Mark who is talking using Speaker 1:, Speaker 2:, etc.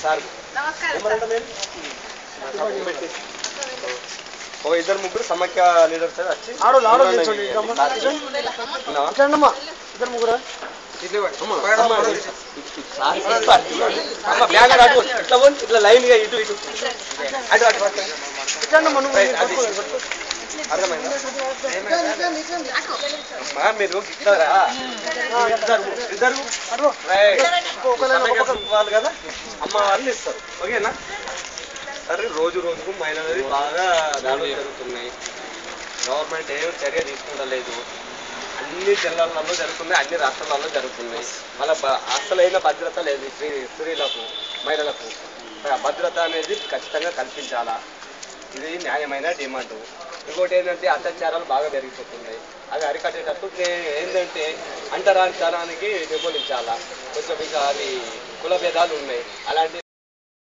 Speaker 1: sir ఓ ఇద్దరు ముగ్గురు సమాఖ్య లీడర్స్ వచ్చి ఇద్దరు ముగ్గురు ఇట్లా లైన్ గా ఇటు ఇటు అటు అటు అర్థమైందా మీరు ఇస్తారా ఇద్దరు వాళ్ళు కదా అమ్మ వాళ్ళు ఇస్తారు ఓకేనా సరే రోజు రోజుకు మహిళలు బాగా దాడులు జరుగుతున్నాయి గవర్నమెంట్ ఏం చర్య తీసుకుంటలేదు అన్ని జిల్లాలలో జరుగుతున్నాయి అన్ని రాష్ట్రాలలో జరుగుతున్నాయి మళ్ళీ అసలైన భద్రత లేదు స్త్రీలకు మహిళలకు భద్రత అనేది ఖచ్చితంగా కల్పించాలా ఇది న్యాయమైన డిమాండ్ ఇంకోటి ఏంటంటే అత్యాచారాలు బాగా పెరిగిపోతున్నాయి అవి అరికట్టేటప్పుడు ఏంటంటే అంటరానితనానికి నిర్మూలించాలా కొంచెం ఇంకా అది కుల భేదాలు ఉన్నాయి అలాంటి